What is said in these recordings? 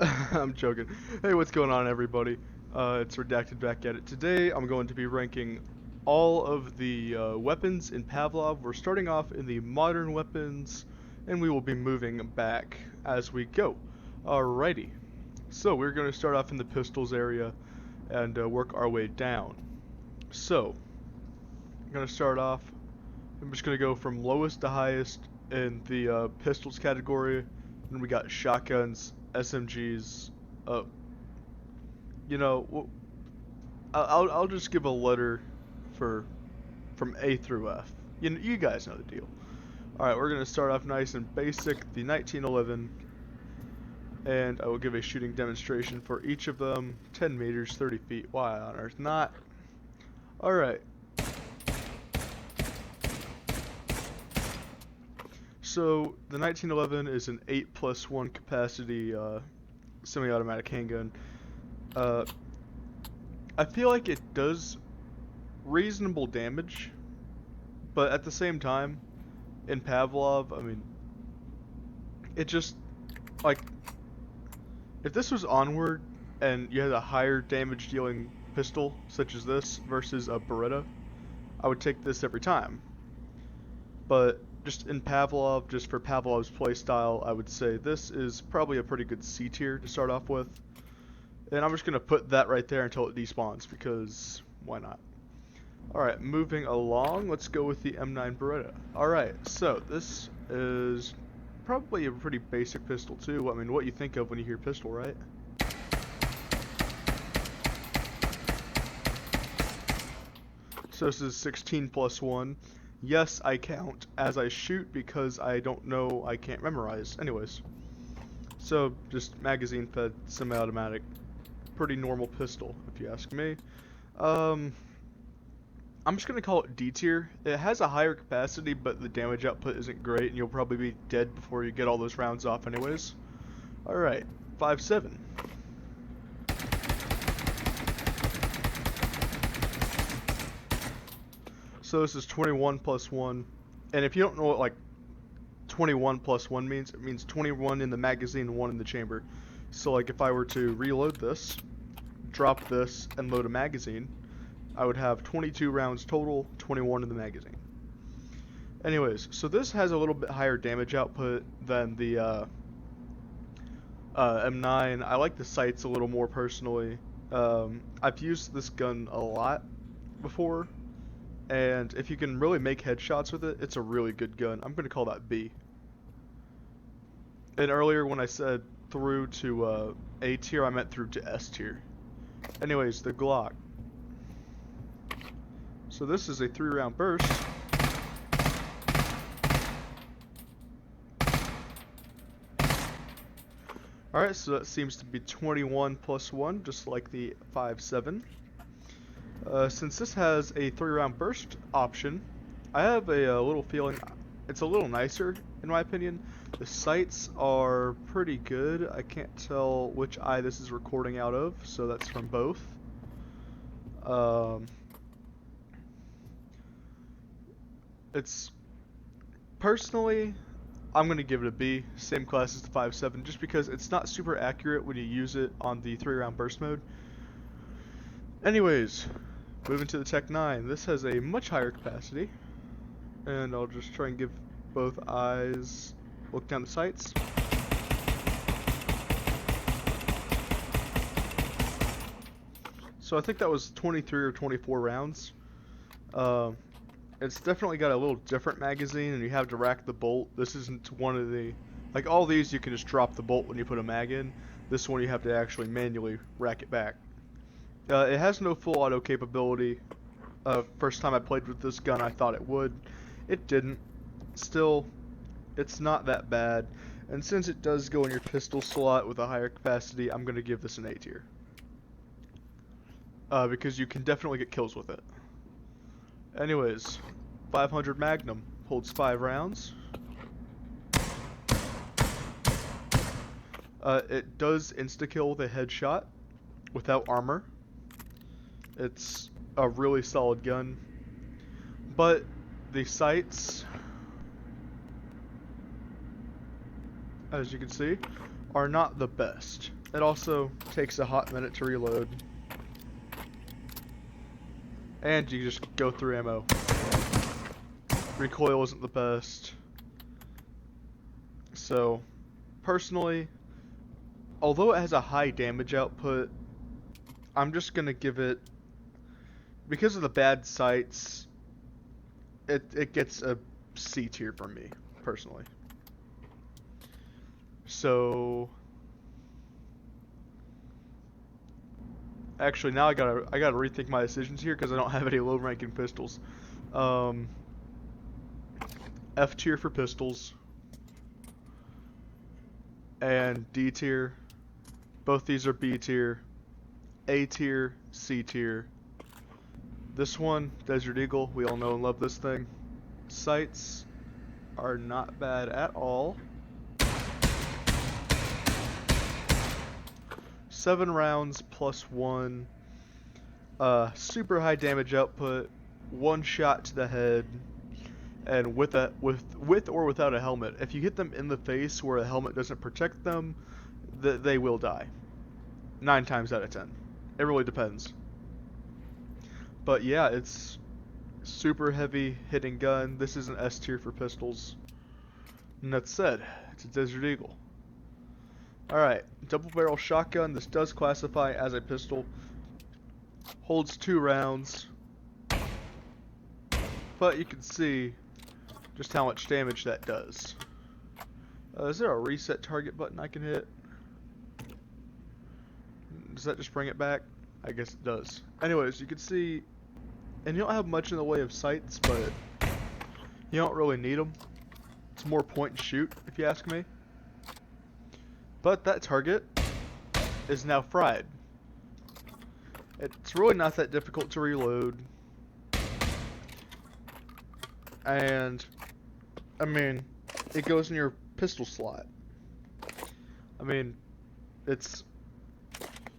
I'm joking. Hey, what's going on, everybody? It's Redacted back at it. Today, I'm going to be ranking all of the weapons in Pavlov. We're starting off in the modern weapons, and we will be moving back as we go. Alrighty. So, we're going to start off in the pistols area and work our way down. So, I'm going to start off. I'm just going to go from lowest to highest in the pistols category. And we got shotguns, SMGs. Uh, I'll just give a letter for from A through F. You guys know the deal. All right, we're gonna start off nice and basic. The 1911, and I will give a shooting demonstration for each of them. 10 meters, 30 feet. Why on earth not? All right. So the 1911 is an 8+1 capacity semi-automatic handgun. I feel like it does reasonable damage, but at the same time, in Pavlov, I mean, it just, like, if this was Onward and you had a higher damage dealing pistol, such as this, versus a Beretta, I would take this every time. But just in Pavlov, just for Pavlov's playstyle, I would say this is probably a pretty good C tier to start off with. And I'm just going to put that right there until it despawns, because why not? Alright, moving along, let's go with the M9 Beretta. Alright, so this is probably a pretty basic pistol too. I mean, what you think of when you hear pistol, right? So this is 16+1. Yes, I count as I shoot because I don't know, I can't memorize. Anyways, so just magazine fed, semi-automatic. Pretty normal pistol, if you ask me. I'm just gonna call it D tier. It has a higher capacity, but the damage output isn't great, and you'll probably be dead before you get all those rounds off anyways. Alright, 5.7. So this is 21+1, and if you don't know what like 21+1 means, it means 21 in the magazine and 1 in the chamber. So like if I were to reload this, drop this, and load a magazine, I would have 22 rounds total, 21 in the magazine. Anyways, so this has a little bit higher damage output than the M9. I like the sights a little more personally. I've used this gun a lot before, and if you can really make headshots with it, it's a really good gun. I'm going to call that B. And earlier when I said through to A tier, I meant through to S tier. Anyways, the Glock. So this is a 3-round burst. Alright, so that seems to be 21+1, just like the 5.7. Since this has a 3-round burst option, I have a little feeling it's a little nicer, in my opinion. The sights are pretty good. I can't tell which eye this is recording out of, so that's from both. It's personally, I'm gonna give it a B, same class as the 5.7, just because it's not super accurate when you use it on the 3-round burst mode. Anyways, moving to the Tech 9, this has a much higher capacity, and I'll just try and give both eyes look down the sights. So I think that was 23 or 24 rounds. It's definitely got a little different magazine, and you have to rack the bolt. This isn't one of the, like all these you can just drop the bolt when you put a mag in. This one you have to actually manually rack it back. It has no full auto capability. First time I played with this gun I thought it would. It didn't. Still, it's not that bad. And since it does go in your pistol slot with a higher capacity, I'm going to give this an A tier. Because you can definitely get kills with it. Anyways, 500 Magnum holds 5 rounds. It does insta-kill with a headshot without armor. It's a really solid gun. But the sights, as you can see, are not the best. It also takes a hot minute to reload. And you just go through ammo. Recoil isn't the best. So, personally, although it has a high damage output, I'm just gonna give it, because of the bad sights, it gets a C tier from me, personally. So, actually now I gotta rethink my decisions here because I don't have any low ranking pistols. F tier for pistols and D tier. Both these are B tier. A tier, C tier. This one, Desert Eagle, we all know and love this thing. Sights are not bad at all. 7 rounds plus 1. Super high damage output. 1 shot to the head. And with or without a helmet, if you hit them in the face where a helmet doesn't protect them, they will die. 9 times out of 10. It really depends. But yeah, it's super heavy hitting gun. This is an S tier for pistols. And that said, it's a Desert Eagle. Alright, double barrel shotgun. This does classify as a pistol. Holds 2 rounds. But you can see just how much damage that does. Is there a reset target button I can hit? Does that just bring it back? I guess it does. Anyways, you can see, and you don't have much in the way of sights, but you don't really need them. It's more point and shoot, if you ask me. But that target is now fried. It's really not that difficult to reload. And, I mean, it goes in your pistol slot. I mean, it's,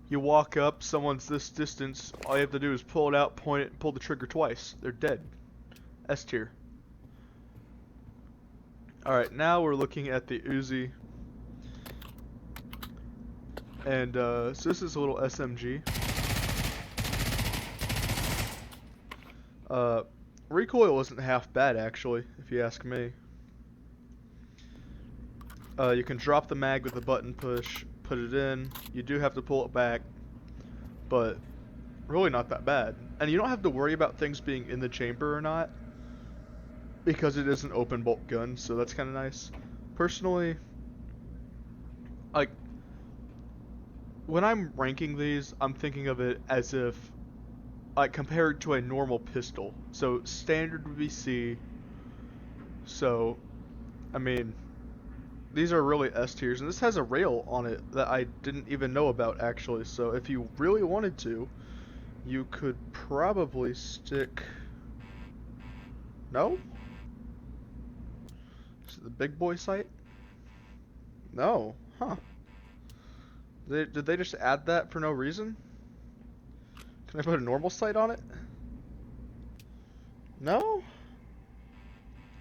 you walk up, someone's this distance, all you have to do is pull it out, point it, and pull the trigger twice. They're dead. S tier. Alright, now we're looking at the Uzi. And, so this is a little SMG. Recoil isn't half bad, actually, if you ask me. You can drop the mag with a button push, put it in. You do have to pull it back, but really not that bad. And you don't have to worry about things being in the chamber or not, because it is an open bolt gun, so that's kind of nice. Personally, like, when I'm ranking these, I'm thinking of it as if, like, compared to a normal pistol. So standard would be C. So, I mean, these are really S tiers, and this has a rail on it that I didn't even know about, actually. So if you really wanted to, you could probably stick... No? Is it the big boy sight? No. Huh. Did they just add that for no reason? Can I put a normal sight on it? No?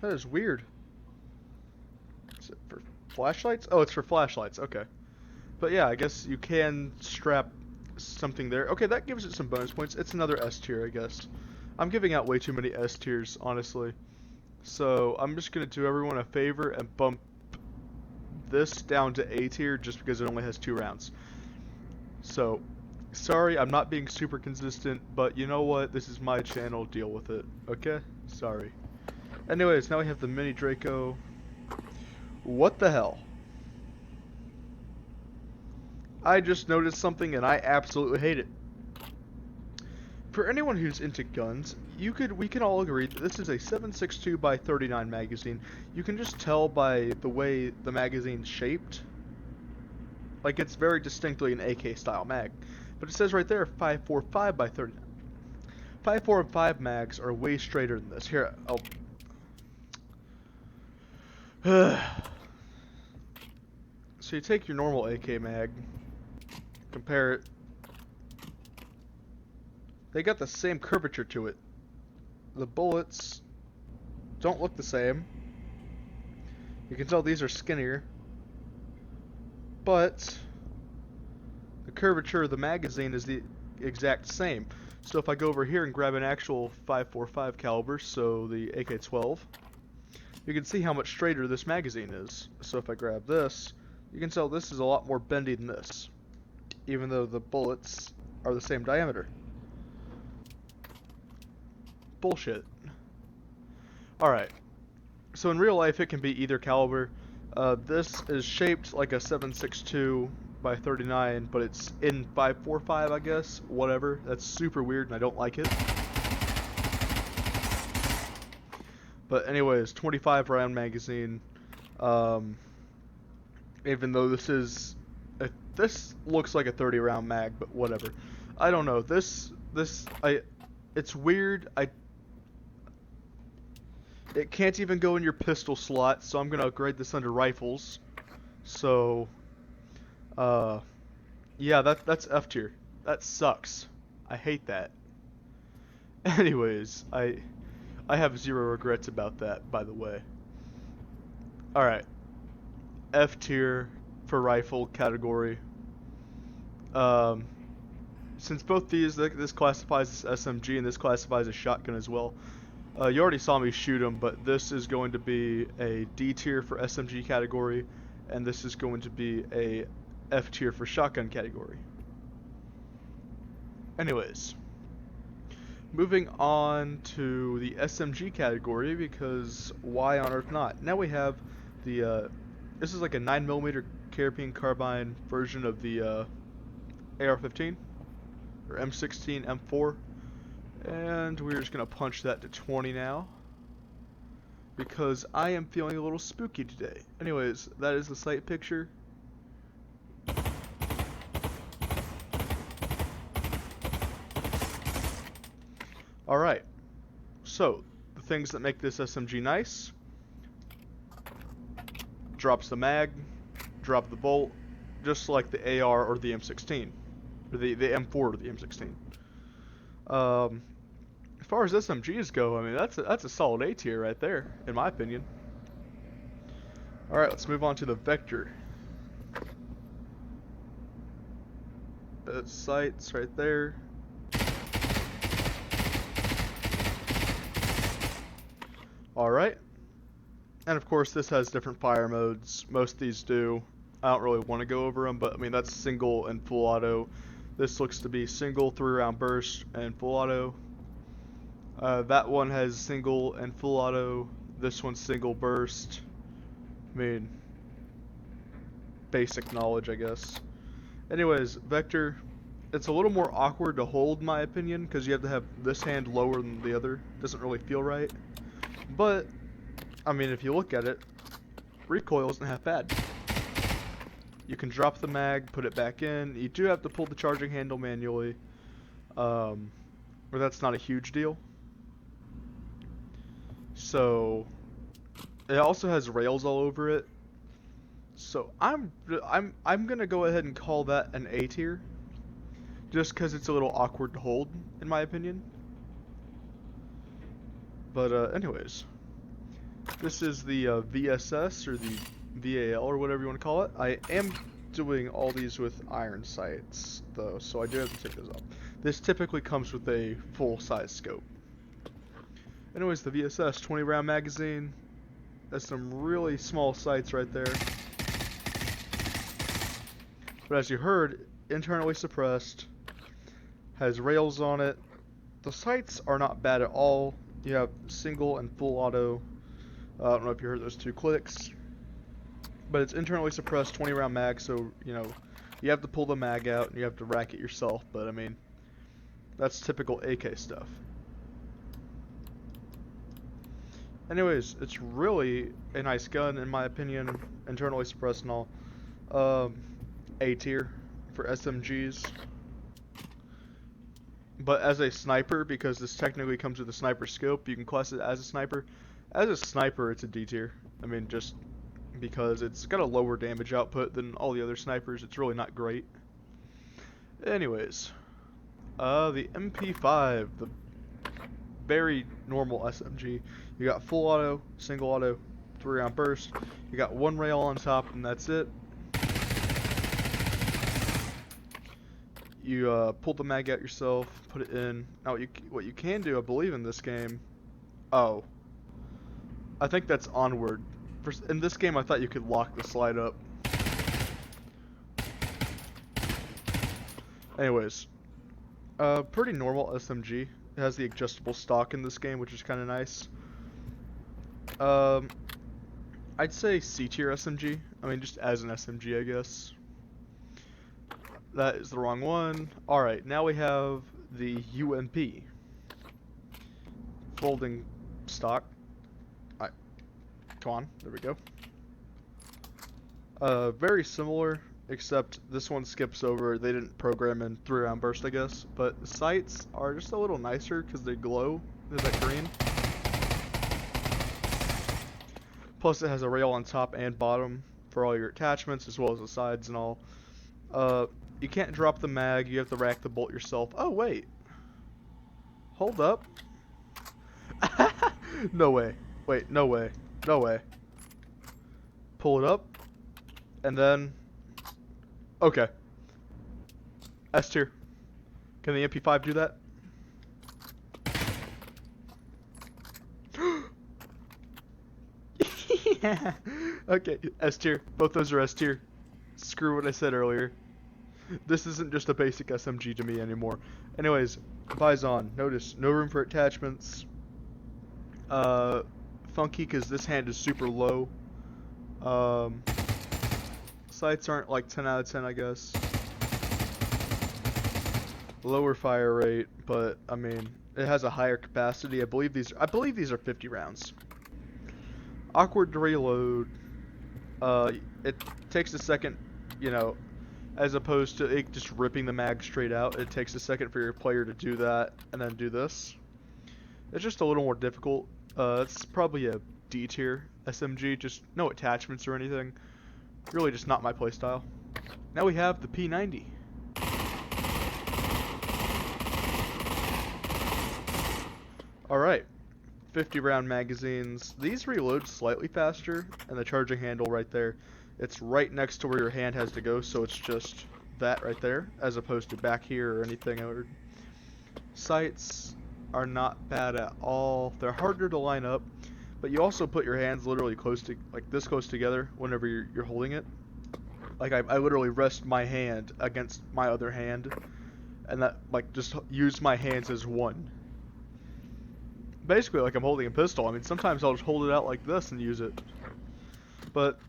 That is weird. Is it for flashlights? Oh, it's for flashlights. Okay. But yeah, I guess you can strap something there. Okay, that gives it some bonus points. It's another S tier, I guess. I'm giving out way too many S tiers, honestly. So I'm just going to do everyone a favor and bump this down to A tier just because it only has 2 rounds. So, sorry, I'm not being super consistent, but you know what? This is my channel. Deal with it. Okay? Sorry. Anyways, now we have the Mini Draco. What the hell? I just noticed something and I absolutely hate it. For anyone who's into guns, we can all agree that this is a 7.62 by 39 magazine. You can just tell by the way the magazine's shaped. Like, it's very distinctly an AK style mag. But it says right there 5.45 by 39. 5.4 and 5 mags are way straighter than this. Here, So you take your normal AK mag, compare it. They got the same curvature to it. The bullets don't look the same. You can tell these are skinnier. But the curvature of the magazine is the exact same. So if I go over here and grab an actual 5.45 caliber, so the AK-12, you can see how much straighter this magazine is. So if I grab this, you can tell this is a lot more bendy than this, even though the bullets are the same diameter. Bullshit. Alright, so in real life it can be either caliber. This is shaped like a 7.62 by 39, but it's in 5.45, I guess. Whatever. That's super weird and I don't like it. But anyways, 25 round magazine. Even though this is, this looks like a 30 round mag, but whatever. I don't know. It's weird. It can't even go in your pistol slot, so I'm gonna upgrade this under rifles. So, yeah, that's F tier. That sucks. I hate that. Anyways, I have zero regrets about that, by the way. Alright. F tier for rifle category. Since both these, this classifies as SMG and this classifies as shotgun as well. You already saw me shoot them, but this is going to be a D tier for SMG category, and this is going to be a F tier for shotgun category. Anyways, moving on to the SMG category, because why on earth not? Now we have the, this is like a 9mm carabine carbine version of the AR-15, or M16, M4. And we're just going to punch that to 20 now, because I am feeling a little spooky today. Anyways, that is the sight picture. Alright, so the things that make this SMG nice: drops the mag, drop the bolt, just like the AR or the M16, or the M4 or the M16. As far as SMGs go, I mean, that's a solid A tier right there, in my opinion. Alright, let's move on to the Vector. Sights right there. Alright. And of course, this has different fire modes. Most of these do. I don't really want to go over them, but I mean, that's single and full auto. This looks to be single 3-round burst and full auto. That one has single and full auto. This one's single burst. I mean, basic knowledge, I guess. Anyways, Vector, it's a little more awkward to hold, in my opinion, because you have to have this hand lower than the other. Doesn't really feel right. But, I mean, if you look at it, recoil isn't half bad. You can drop the mag, put it back in. You do have to pull the charging handle manually, but that's not a huge deal. So, it also has rails all over it. So I'm gonna go ahead and call that an A tier, just because it's a little awkward to hold, in my opinion. But anyways, this is the VSS or the VAL or whatever you want to call it. I am doing all these with iron sights though, so I do have to take those off. This typically comes with a full-size scope. Anyways, the VSS 20-round magazine. That's some really small sights right there. But as you heard, internally suppressed, has rails on it. The sights are not bad at all. You have single and full auto. I don't know if you heard those two clicks. But it's internally suppressed 20-round mag, so, you know, you have to pull the mag out and you have to rack it yourself. But, I mean, that's typical AK stuff. Anyways, it's really a nice gun, in my opinion. Internally suppressed and all. A tier for SMGs. But as a sniper, because this technically comes with a sniper scope, you can class it as a sniper. As a sniper, it's a D tier. I mean, just because it's got a lower damage output than all the other snipers. It's really not great. Anyways, the MP5, the very normal SMG. You got full auto, single auto, 3-round burst. You got one rail on top, and that's it. You pull the mag out yourself, put it in. Now what you can do, I believe in this game. Oh, I think that's onward. In this game, I thought you could lock the slide up. Anyways, pretty normal SMG. It has the adjustable stock in this game, which is kind of nice. I'd say C tier SMG. I mean, just as an SMG, I guess. That is the wrong one. Alright, now we have the UMP. Folding stock. Alright, come on, there we go. Very similar, except this one skips over. They didn't program in 3-round burst, I guess. But the sights are just a little nicer because they glow. They're that green. Plus it has a rail on top and bottom for all your attachments, as well as the sides and all. You can't drop the mag, you have to rack the bolt yourself. Oh wait. Hold up. No way. Wait, no way. No way. Pull it up. And then... Okay. S tier. Can the MP5 do that? Yeah. Okay, S tier. Both those are S tier. Screw what I said earlier. This isn't just a basic SMG to me anymore. Anyways, Bison. Notice, no room for attachments. Funky because this hand is super low. Sights aren't like 10 out of 10, I guess. Lower fire rate, but I mean, it has a higher capacity. I believe these are 50 rounds. Awkward to reload. It takes a second, you know, as opposed to it just ripping the mag straight out. It takes a second for your player to do that and then do this. It's just a little more difficult. It's probably a D tier SMG, just no attachments or anything. Really just not my playstyle. Now we have the P90. Alright, 50 round magazines. These reload slightly faster, and the charging handle right there, it's right next to where your hand has to go, so it's just that right there, as opposed to back here or anything. Sights are not bad at all. They're harder to line up, but you also put your hands literally close to, like this close together whenever you're holding it. Like I literally rest my hand against my other hand, and that like just use my hands as one. Basically like I'm holding a pistol. I mean, sometimes I'll just hold it out like this and use it. But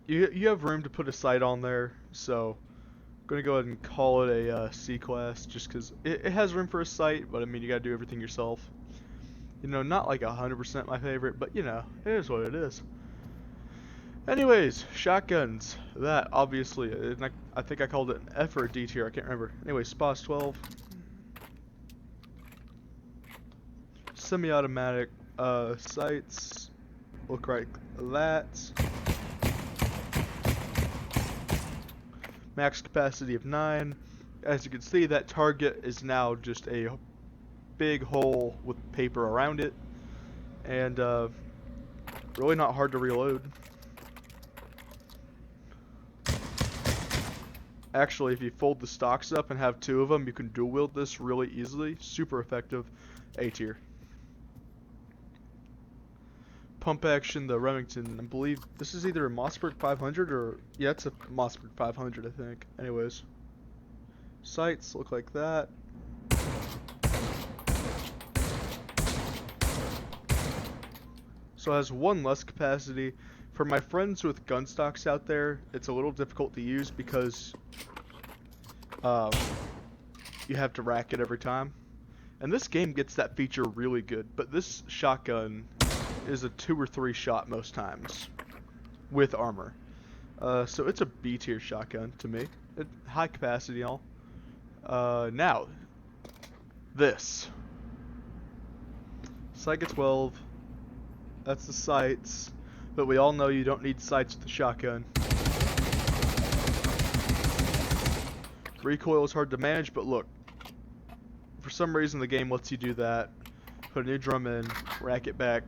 you have room to put a sight on there, so I'm gonna go ahead and call it a C class, just because it has room for a sight. But I mean, you gotta do everything yourself. You know, not like 100% my favorite, but you know, it is what it is. Anyways, shotguns. That obviously, I think I called it an F or a D tier. I can't remember. Anyway, SPAS 12. Semi-automatic sights look like that. Max capacity of 9. As you can see, that target is now just a big hole with paper around it, and really not hard to reload. Actually, if you fold the stocks up and have 2 of them, you can dual wield this really easily. Super effective. A tier. Pump action, the Remington. I believe this is either a Mossberg 500 or... yeah, it's a Mossberg 500, I think. Anyways. Sights look like that. So it has 1 less capacity. For my friends with gun stocks out there, it's a little difficult to use because you have to rack it every time. And this game gets that feature really good, but this shotgun is a 2 or 3 shot most times with armor. So it's a B tier shotgun to me. High capacity and all. Now, this. Psych 12. That's the sights. But we all know you don't need sights with the shotgun. Recoil is hard to manage, but look. For some reason the game lets you do that. Put a new drum in, rack it back,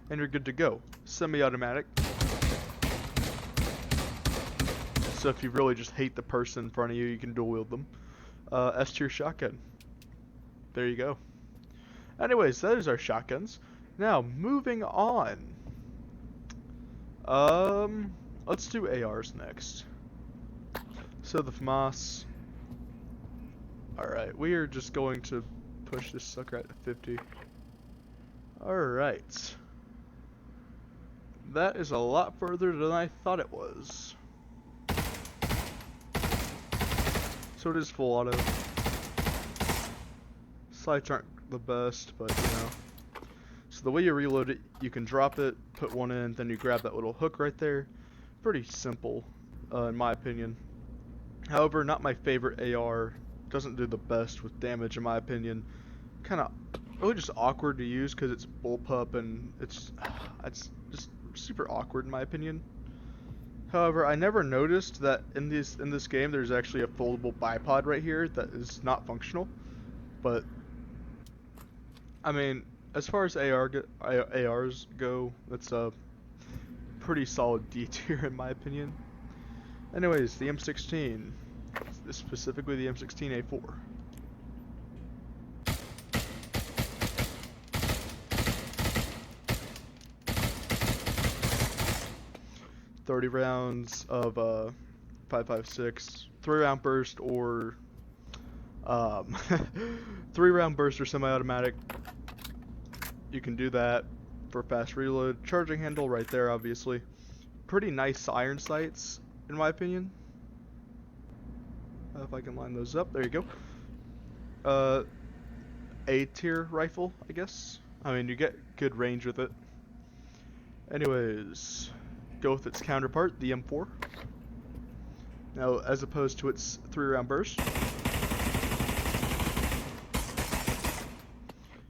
and you're good to go. Semi-automatic. So if you really just hate the person in front of you, you can dual wield them. S tier shotgun. There you go. Anyways, that is our shotguns. Now, moving on. Let's do ARs next. So the FAMAS. Alright, we are just going to push this sucker at 50. Alright. That is a lot further than I thought it was. So it is full auto. Sights aren't the best, but you know. So the way you reload it, you can drop it, put one in, then you grab that little hook right there. Pretty simple, in my opinion. However, not my favorite AR. Doesn't do the best with damage, in my opinion. Kind of really just awkward to use because it's bullpup and it's just super awkward in my opinion. However, I never noticed that in this game there's actually a foldable bipod right here that is not functional. But I mean, as far as ARs go, that's a pretty solid D tier in my opinion. Anyways, the M16, specifically the M16A4. 30 rounds of 5.56, 3-round burst or 3-round burst or semi-automatic. You can do that for fast reload. Charging handle right there, obviously. Pretty nice iron sights, in my opinion. If I can line those up, there you go. A tier rifle, I guess. I mean, you get good range with it. Anyways, go with its counterpart, the M4. Now, as opposed to its 3-round burst,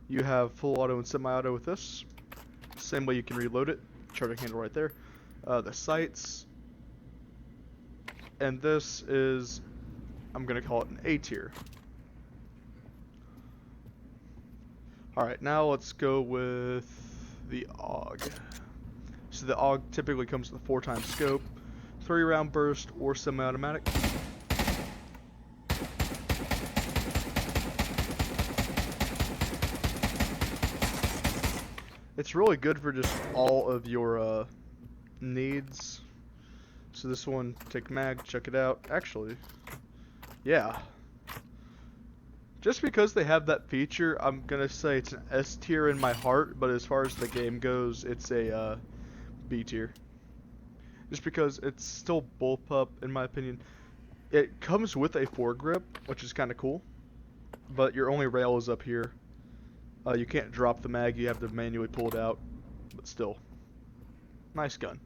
you have full auto and semi-auto with this. Same way you can reload it. Charging handle right there. The sights. And this is, I'm going to call it an A tier. Alright, now let's go with the AUG. So the AUG typically comes with a 4-time scope, 3-round burst, or semi-automatic. It's really good for just all of your needs. So this one, take mag, check it out. Actually, yeah. Just because they have that feature, I'm gonna say it's an S tier in my heart, but as far as the game goes, it's a B tier. Just because it's still bullpup, in my opinion. It comes with a foregrip, which is kind of cool, but your only rail is up here. You can't drop the mag, you have to manually pull it out, but still. Nice gun.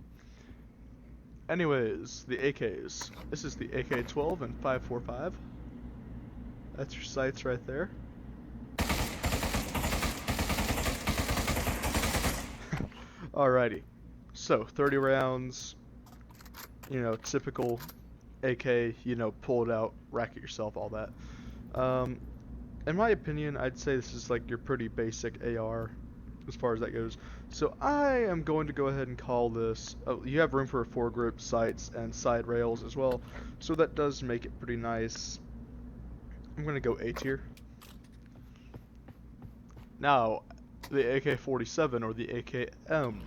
Anyways, the AKs. This is the AK-12 and 5.45. That's your sights right there. Alrighty. So, 30 rounds, you know, typical AK, you know, pull it out, rack it yourself, all that. In my opinion, I'd say this is like your pretty basic AR as far as that goes. So I am going to go ahead and call this, you have room for foregrip, sights, and side rails as well. So that does make it pretty nice. I'm going to go A tier. Now, the AK-47 or the AKM.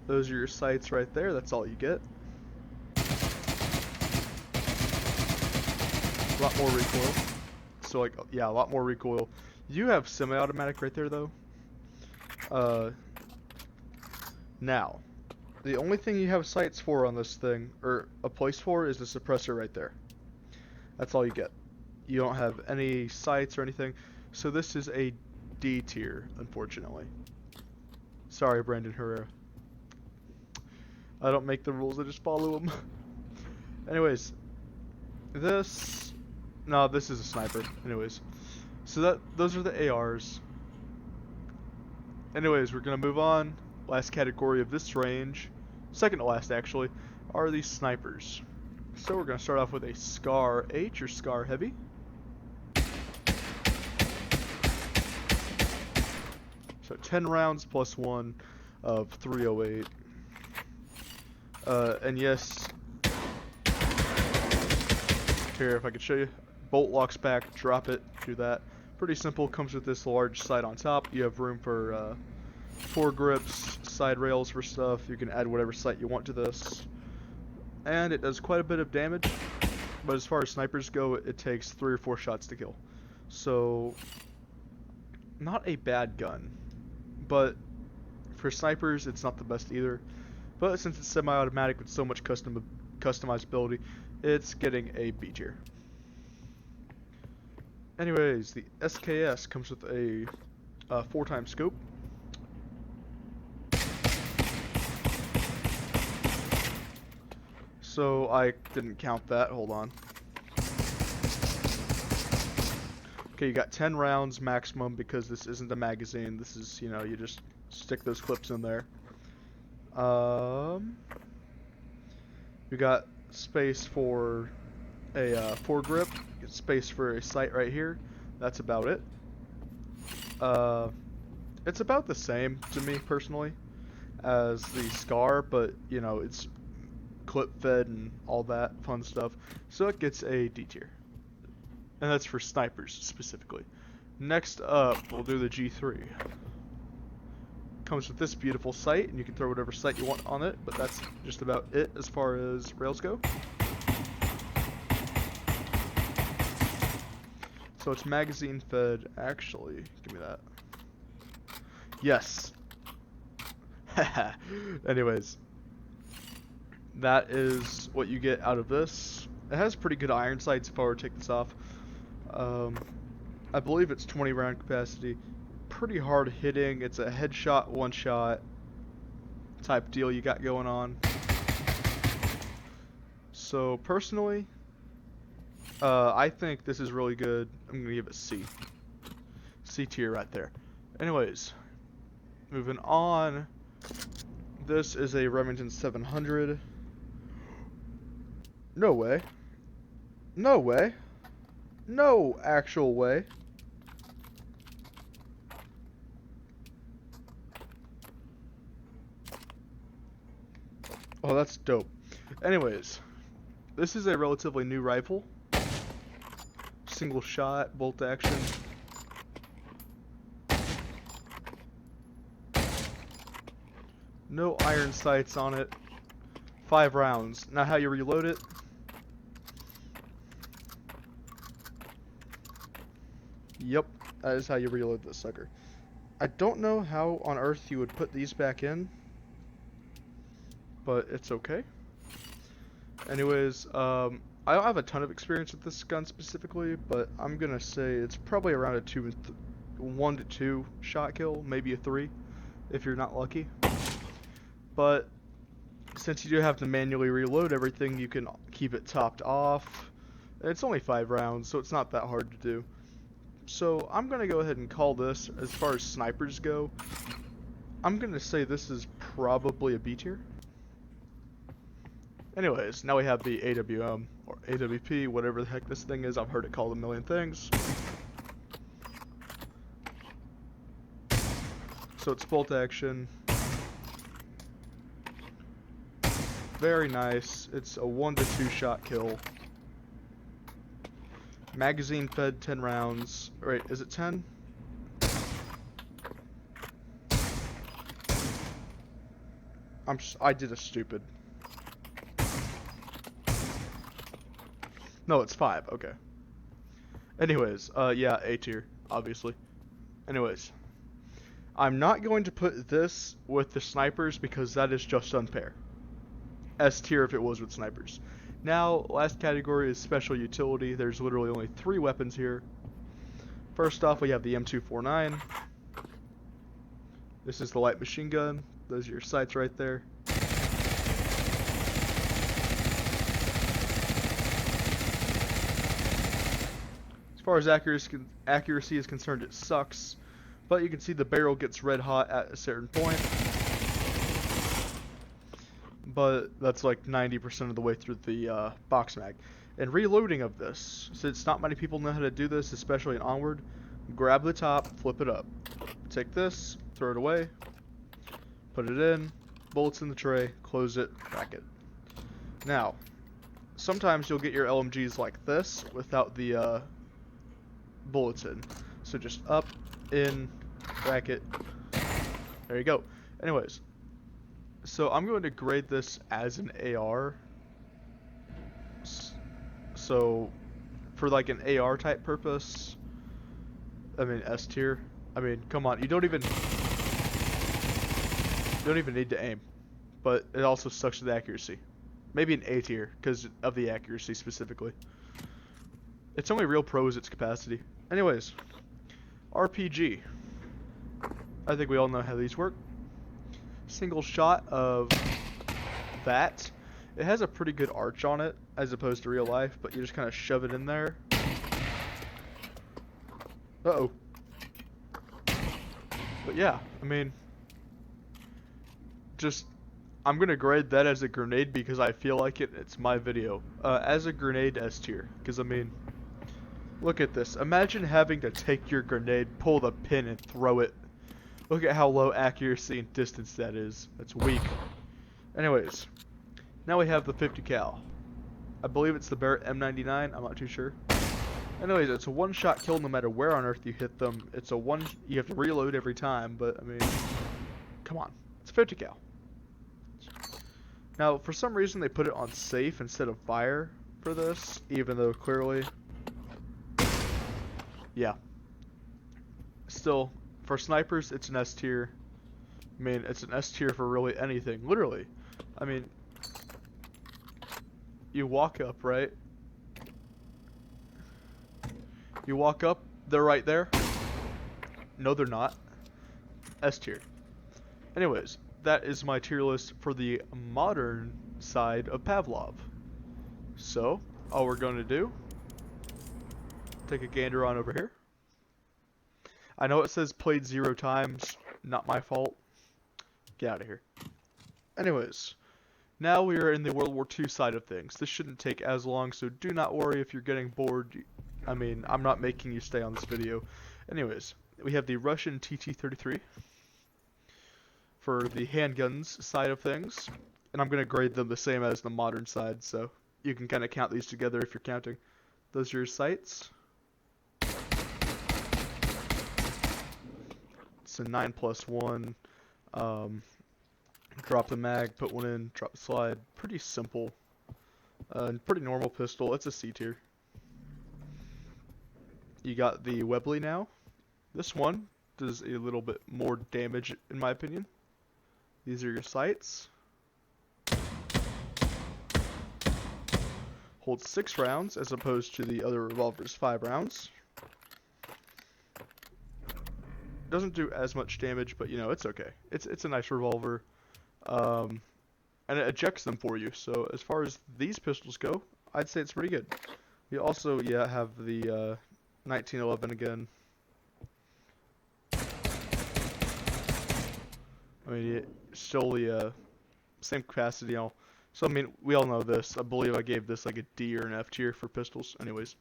Those are your sights right there. That's all you get. A lot more recoil. So like, yeah, a lot more recoil. You have semi-automatic right there though. Now, the only thing you have sights for on this thing, or a place for, is the suppressor right there. That's all you get. You don't have any sights or anything. So this is a D tier, unfortunately. Sorry, Brandon Herrera. I don't make the rules, I just follow them. Anyways, this... No, this is a sniper. Anyways, so those are the ARs. Anyways, we're gonna move on. Last category of this range, second to last actually, are these snipers. So we're gonna start off with a Scar H or Scar Heavy. So 10 rounds plus 1 of 308. And yes, Here, if I could show you. Bolt locks back, drop it, do that. Pretty simple, comes with this large sight on top. You have room for foregrips, side rails for stuff. You can add whatever sight you want to this. And it does quite a bit of damage, but as far as snipers go, it takes 3 or 4 shots to kill. So, not a bad gun, but for snipers, it's not the best either. But since it's semi-automatic with so much customizability, it's getting a B tier. Anyways, the SKS comes with a 4x scope. So I didn't count that, hold on. Okay, you got 10 rounds maximum because this isn't a magazine. This is, you know, you just stick those clips in there. You got space for a foregrip, space for a sight right here. That's about it. It's about the same to me personally as the Scar, but you know, it's clip fed and all that fun stuff. So it gets a D tier. And that's for snipers specifically. Next up, we'll do the G3. Comes with this beautiful sight, and you can throw whatever sight you want on it, but that's just about it as far as rails go. So it's magazine fed. Actually, give me that. Yes. Anyways, that is what you get out of this. It has pretty good iron sights if I were to take this off. I believe it's 20 round capacity. Pretty hard hitting. It's a headshot, one shot type deal you got going on. So personally, I think this is really good. I'm gonna give it C. C tier right there. Anyways, moving on. This is a Remington 700. No way. No way. No actual way. Oh, that's dope. Anyways, this is a relatively new rifle. Single shot, bolt action. No iron sights on it. 5 rounds. Now how you reload it. Yep, that is how you reload this sucker. I don't know how on earth you would put these back in, but it's okay. Anyways, I don't have a ton of experience with this gun specifically, but I'm gonna say it's probably around a 1 to 2 shot kill, maybe a 3 if you're not lucky. But since you do have to manually reload everything, you can keep it topped off. It's only 5 rounds, so it's not that hard to do. So I'm gonna go ahead and call this, as far as snipers go, I'm gonna say this is probably a B tier. Anyways, now we have the AWM, or AWP, whatever the heck this thing is. I've heard it called a million things. So it's bolt action. Very nice. It's a 1 to 2 shot kill. Magazine fed 10 rounds. Wait, is it 10? I did a stupid. No, it's 5. Okay. Anyways, yeah, A tier, obviously. Anyways, I'm not going to put this with the snipers because that is just unfair. S tier if it was with snipers. Now, last category is special utility. There's literally only 3 weapons here. First off, we have the M249. This is the light machine gun. Those are your sights right there. As far as accuracy is concerned, it sucks. But you can see the barrel gets red hot at a certain point. But that's like 90% of the way through the box mag. And reloading of this, since not many people know how to do this, especially in Onward, grab the top, flip it up. Take this, throw it away, put it in, bullets in the tray, close it, crack it. Now, sometimes you'll get your LMGs like this without the bullets in. So just up, in, bracket. There you go. Anyways, so I'm going to grade this as an AR. So for like an AR type purpose, I mean S tier. I mean, come on, you don't even need to aim, but it also sucks with accuracy. Maybe an A tier because of the accuracy specifically. It's only real pros its capacity. Anyways, RPG. I think we all know how these work. Single shot of that. It has a pretty good arch on it as opposed to real life, but you just kind of shove it in there. Uh-oh. But yeah, I mean, I'm gonna grade that as a grenade because I feel like it. It's my video. As a grenade, S tier. Because I mean, look at this. Imagine having to take your grenade, pull the pin, and throw it. Look at how low accuracy and distance that is. That's weak. Anyways, now we have the 50 cal. I believe it's the Barrett M99. I'm not too sure. Anyways, it's a one-shot kill no matter where on earth you hit them. It's a one. You have to reload every time, but I mean, come on. It's 50 cal. Now, for some reason, they put it on safe instead of fire for this, even though clearly, yeah. Still, for snipers, it's an S tier. I mean, it's an S tier for really anything, literally. I mean, you walk up, right? You walk up, they're right there. No, they're not. S tier. Anyways, that is my tier list for the modern side of Pavlov. So, all we're going to do, take a gander on over here. I know it says played 0 times, not my fault. Get out of here. Anyways, now we are in the World War II side of things. This shouldn't take as long, so do not worry if you're getting bored. I mean, I'm not making you stay on this video. Anyways, we have the Russian TT-33 for the handguns side of things, and I'm going to grade them the same as the modern side, so you can kind of count these together if you're counting. Those are your sights. It's a 9+1. Drop the mag, put one in, drop the slide. Pretty simple. Pretty normal pistol. It's a C tier. You got the Webley now. This one does a little bit more damage in my opinion. These are your sights. Holds 6 rounds as opposed to the other revolver's 5 rounds. Doesn't do as much damage, but you know, it's okay. It's a nice revolver. And it ejects them for you. So as far as these pistols go, I'd say it's pretty good. You also, yeah, have the 1911 again. I mean, still the same capacity, you know. So I mean, we all know this. I believe I gave this like a D or an F tier for pistols. Anyways,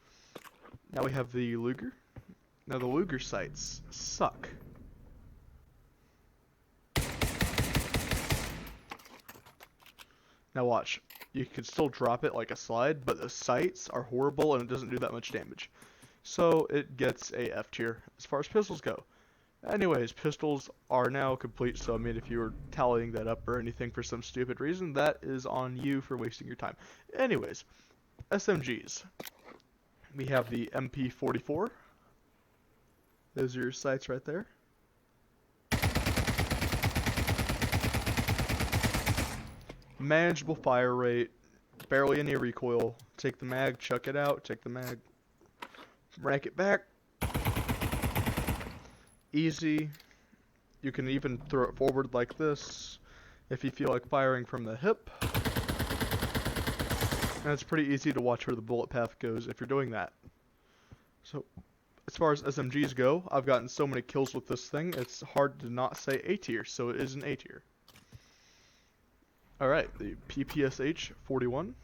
now we have the Luger. Now the Luger sights suck. Now watch. You can still drop it like a slide, but the sights are horrible and it doesn't do that much damage. So it gets a F tier as far as pistols go. Anyways, pistols are now complete, so I mean, if you were tallying that up or anything for some stupid reason, that is on you for wasting your time. Anyways, SMGs. We have the MP44. Those are your sights right there. Manageable fire rate, barely any recoil. Take the mag, chuck it out, take the mag, rank it back. Easy. You can even throw it forward like this if you feel like firing from the hip. And it's pretty easy to watch where the bullet path goes if you're doing that. So, as far as SMGs go, I've gotten so many kills with this thing, it's hard to not say A tier, so it is an A tier. Alright, the PPSH 41.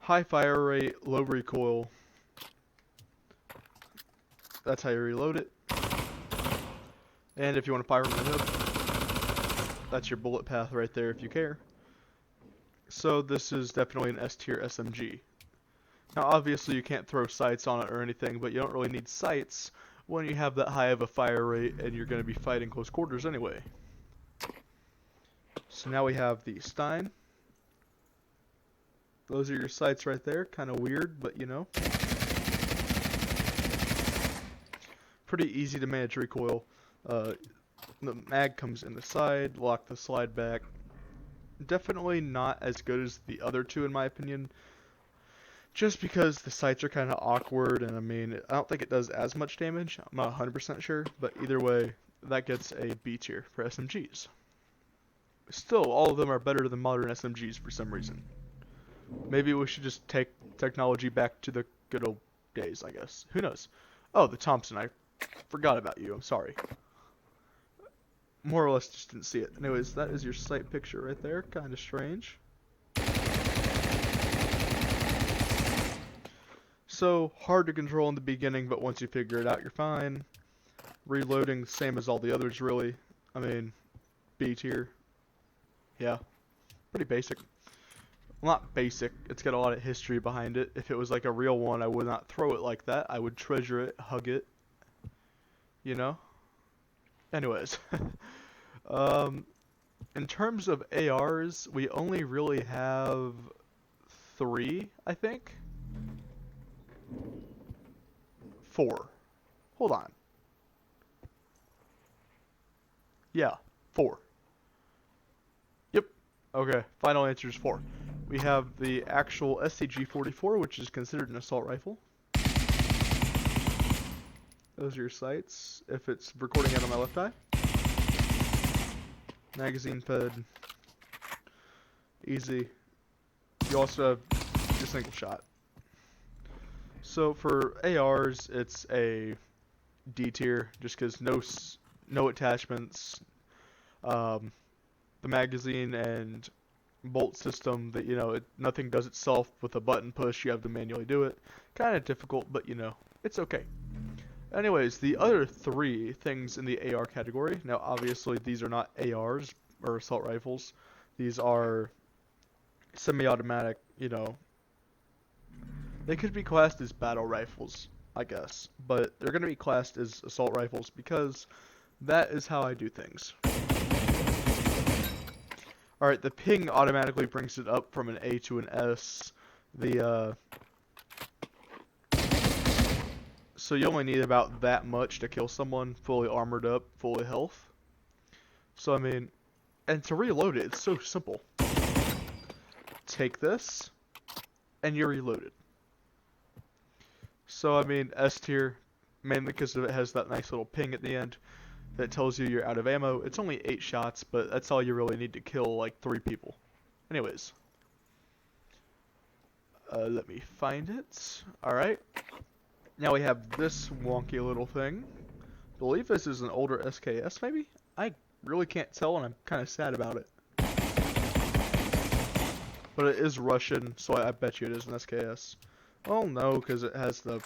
High fire rate, low recoil. That's how you reload it. And if you want to fire from the hip, That's your bullet path right there if you care. So this is definitely an S tier SMG. Now obviously you can't throw sights on it or anything, but you don't really need sights when you have that high of a fire rate and you're going to be fighting close quarters anyway. So now we have the Stein. Those are your sights right there. Kind of weird, but you know. Pretty easy to manage recoil. The mag comes in the side, lock the slide back. Definitely not as good as the other two in my opinion. Just because the sights are kind of awkward, and I mean, I don't think it does as much damage. I'm not 100% sure, but either way, that gets a B tier for SMGs. Still, all of them are better than modern SMGs for some reason. Maybe we should just take technology back to the good old days, I guess. Who knows? Oh, the Thompson. I forgot about you. I'm sorry. More or less just didn't see it. Anyways, that is your sight picture right there. Kind of strange. So, hard to control in the beginning, but once you figure it out, you're fine. Reloading, same as all the others, really. I mean, B tier. Yeah. Pretty basic. Well, not basic. It's got a lot of history behind it. If it was like a real one, I would not throw it like that. I would treasure it, hug it. You know? Anyways. In terms of ARs, we only really have 3, I think. 4. Hold on. Yeah, 4. Yep. Okay, final answer is 4. We have the actual SCG-44, which is considered an assault rifle. Those are your sights, if it's recording out on my left eye. Magazine fed. Easy. You also have your single shot. So for ARs, it's a D tier, just because no attachments. The magazine and bolt system that, you know, nothing does itself with a button push. You have to manually do it. Kind of difficult, but you know, it's okay. Anyways, the other 3 things in the AR category. Now, obviously, these are not ARs or assault rifles. These are semi-automatic, you know. They could be classed as battle rifles, I guess. But they're going to be classed as assault rifles because that is how I do things. Alright, the ping automatically brings it up from an A to an S. So you only need about that much to kill someone fully armored up, full of health. So I mean, and to reload it, it's so simple. Take this, and you're reloaded. So I mean, S tier, mainly because it has that nice little ping at the end that tells you you're out of ammo. It's only 8 shots, but that's all you really need to kill like 3 people. Anyways. Let me find it. Alright. Now we have this wonky little thing. I believe this is an older SKS, maybe? I really can't tell, and I'm kind of sad about it. But it is Russian, so I bet you it is an SKS. Oh no, because it has the...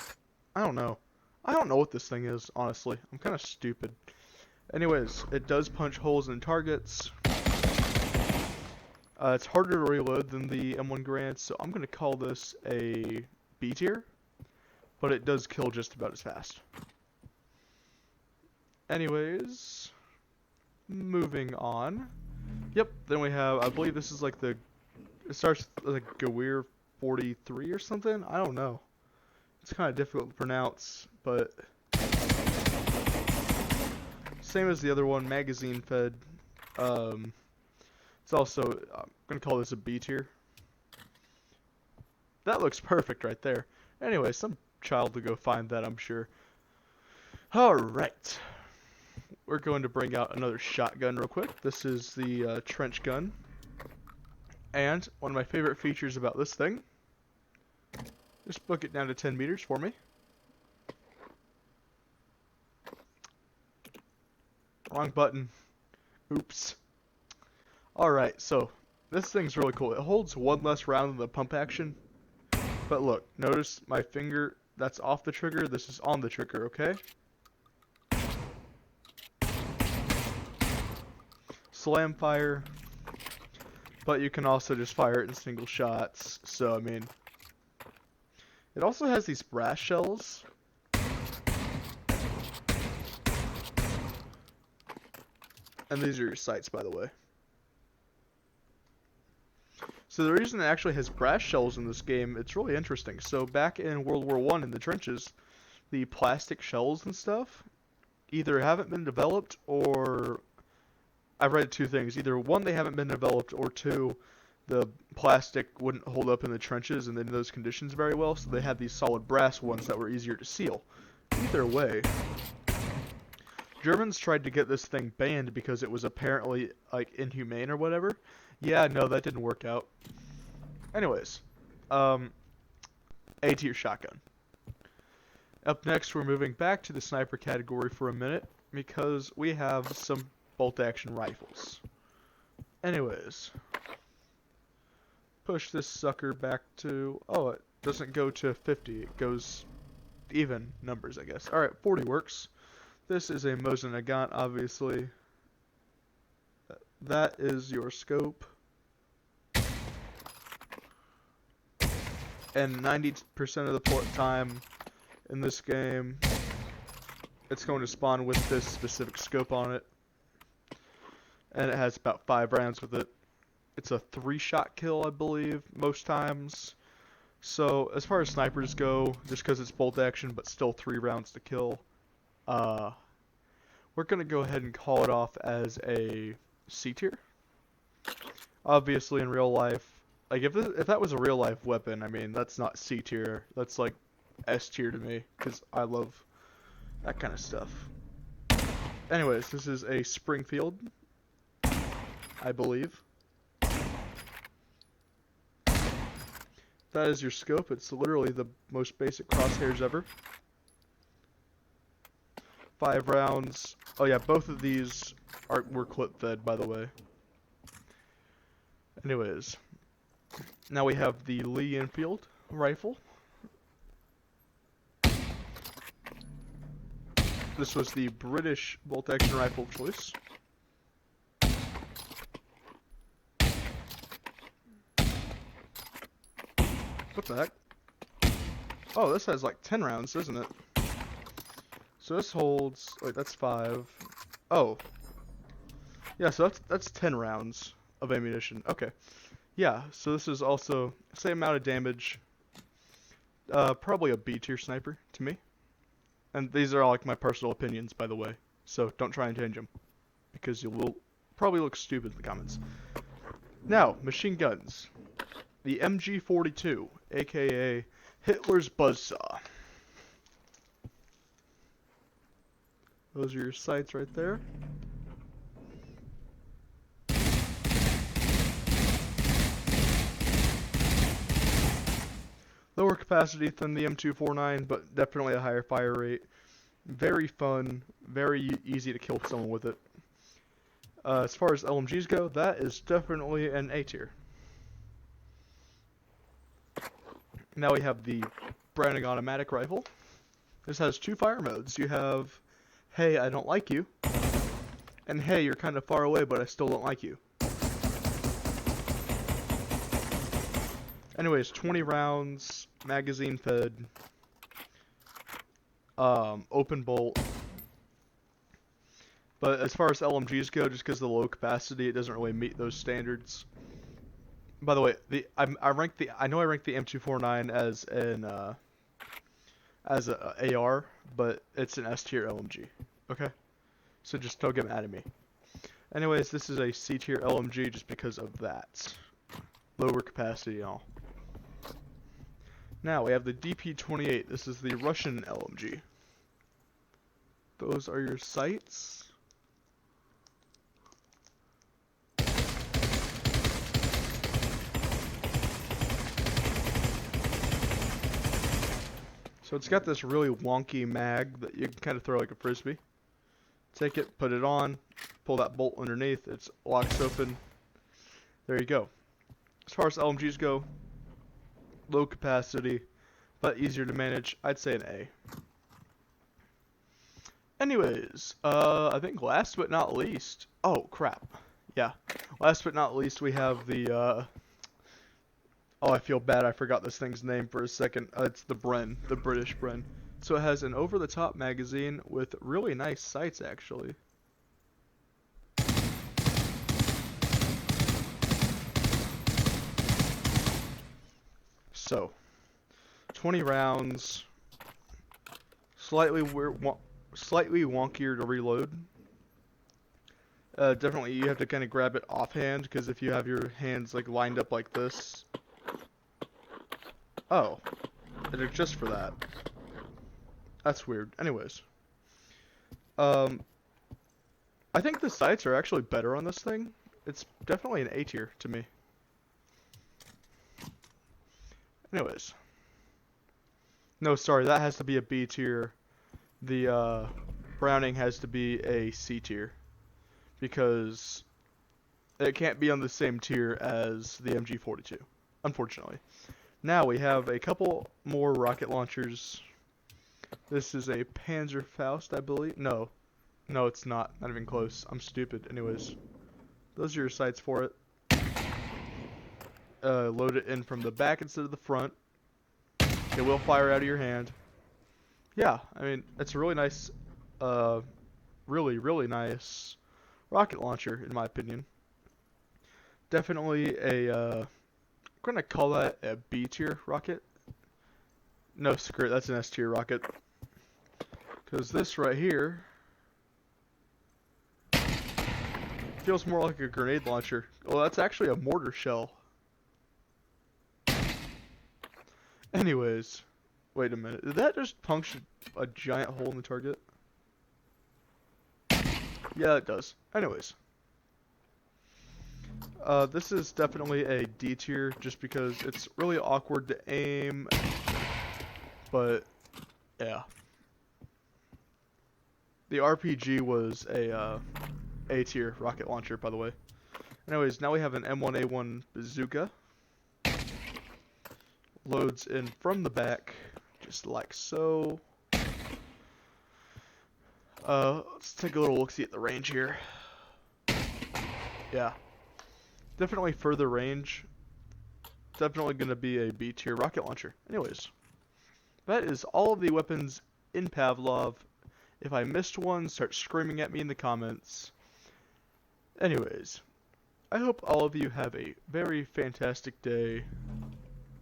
I don't know. I don't know what this thing is, honestly. I'm kind of stupid. Anyways, it does punch holes in targets. It's harder to reload than the M1 Garand, so I'm going to call this a B tier. But it does kill just about as fast. Anyways, moving on. Yep, then we have, I believe this is like the, it starts like Gewir 43 or something? I don't know. It's kind of difficult to pronounce, but same as the other one, magazine fed. It's also, I'm going to call this a B tier. That looks perfect right there. Anyway, some child to go find that, I'm sure. Alright. We're going to bring out another shotgun real quick. This is the trench gun. And one of my favorite features about this thing. Just book it down to 10 meters for me. Wrong button. Oops. Alright, so this thing's really cool. It holds 1 less round than the pump action. But look, notice my finger, that's off the trigger, this is on the trigger, okay? slam fire, but you can also just fire it in single shots. So, I mean, it also has these brass shells. And these are your sights, by the way. So the reason it actually has brass shells in this game, it's really interesting. So back in World War I in the trenches, the plastic shells and stuff either haven't been developed, or I've read two things. Either one, they haven't been developed, or two, the plastic wouldn't hold up in the trenches and in those conditions very well, so they had these solid brass ones that were easier to seal. Either way, Germans tried to get this thing banned because it was apparently, like, inhumane or whatever. Yeah, no, that didn't work out. Anyways, A tier shotgun. Up next, we're moving back to the sniper category for a minute, because we have some bolt-action rifles. Anyways, push this sucker back to... Oh, it doesn't go to 50, it goes even numbers, I guess. Alright, 40 works. This is a Mosin Nagant, obviously. That is your scope. And 90% of the time in this game, it's going to spawn with this specific scope on it. And it has about 5 rounds with it. It's a 3-shot kill, I believe, most times. So, as far as snipers go, just because it's bolt action, but still 3 rounds to kill, we're going to go ahead and call it off as a C tier. Obviously, in real life, like, if that was a real life weapon, I mean, that's not C tier. That's like S tier to me, because I love that kind of stuff. Anyways, this is a Springfield, I believe. That is your scope. It's literally the most basic crosshairs ever. 5 rounds. Oh yeah, both of these were clip fed, by the way. Anyways, now we have the Lee Enfield rifle. This was the British bolt-action rifle of choice. What the heck? Oh, this has like 10 rounds, doesn't it? So this holds... Wait, that's 5. Oh. Yeah, so that's 10 rounds of ammunition. Okay. Yeah, so this is also same amount of damage. Probably a B tier sniper to me. And these are all like my personal opinions, by the way. So don't try and change them, because you will probably look stupid in the comments. Now, machine guns. The MG42, aka Hitler's Buzzsaw. Those are your sights right there. Lower capacity than the M249, but definitely a higher fire rate. Very fun, very easy to kill someone with it. As far as LMGs go, that is definitely an A tier. Now we have the Browning automatic rifle. This has 2 fire modes. You have, hey, I don't like you, and hey, you're kind of far away, but I still don't like you. Anyways, 20 rounds, magazine fed, open bolt. But as far as LMGs go, just because of the low capacity, it doesn't really meet those standards. By the way, I know I ranked the M249 as an as a AR, but it's an S tier LMG. Okay, so just don't get mad at me. Anyways, this is a C tier LMG just because of that lower capacity and all. Now we have the DP-28. This is the Russian LMG. Those are your sights. So it's got this really wonky mag that you can kind of throw like a frisbee. Take it, put it on, pull that bolt underneath, it locks open. There you go. As far as LMGs go, low capacity, but easier to manage. I'd say an A. Anyways, I think last but not least, oh crap, Yeah. Last but not least, we have the, oh, I feel bad. I forgot this thing's name for a second. It's the Bren, the British Bren. So it has an over-the-top magazine with really nice sights, actually. So, 20 rounds, slightly slightly wonkier to reload. Definitely you have to kind of grab it offhand, because if you have your hands like lined up like this. Oh, it adjusts for that. That's weird. Anyways, um, I think the sights are actually better on this thing. It's definitely an A tier to me. Anyways, no, sorry, that has to be a B tier. The Browning has to be a C tier, because it can't be on the same tier as the MG42, unfortunately. Now we have a couple more rocket launchers. This is a Panzerfaust, I believe. No, it's not. Not even close. I'm stupid. Anyways, those are your sights for it. Load it in from the back instead of the front. It will fire out of your hand. Yeah, I mean, it's a really nice, really nice rocket launcher, in my opinion. Definitely I'm gonna call that a B tier rocket. No, screw it, that's an S tier rocket. Because this right here feels more like a grenade launcher. Well, that's actually a mortar shell. Anyways, wait a minute. Did that just puncture a giant hole in the target? Yeah, it does. Anyways. This is definitely a D tier just because it's really awkward to aim, but yeah. The RPG was a A tier rocket launcher, by the way. Anyways, now we have an M1A1 bazooka. Loads in from the back, just like so. Let's take a little look-see at the range here. Yeah. Definitely further range. Definitely going to be a B tier rocket launcher. Anyways, that is all of the weapons in PAVLOV. If I missed one, start screaming at me in the comments. Anyways, I hope all of you have a very fantastic day.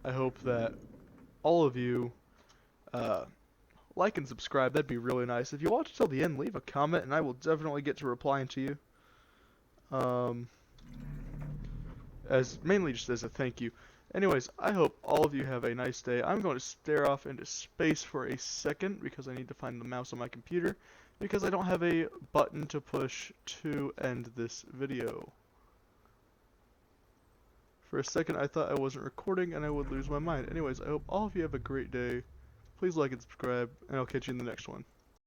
I hope that all of you like and subscribe. That'd be really nice. If you watch till the end, leave a comment and I will definitely get to replying to you. As mainly just as a thank you. Anyways, I hope all of you have a nice day. I'm going to stare off into space for a second because I need to find the mouse on my computer because I don't have a button to push to end this video. For a second I thought I wasn't recording and I would lose my mind. Anyways, I hope all of you have a great day. Please like and subscribe, and I'll catch you in the next one.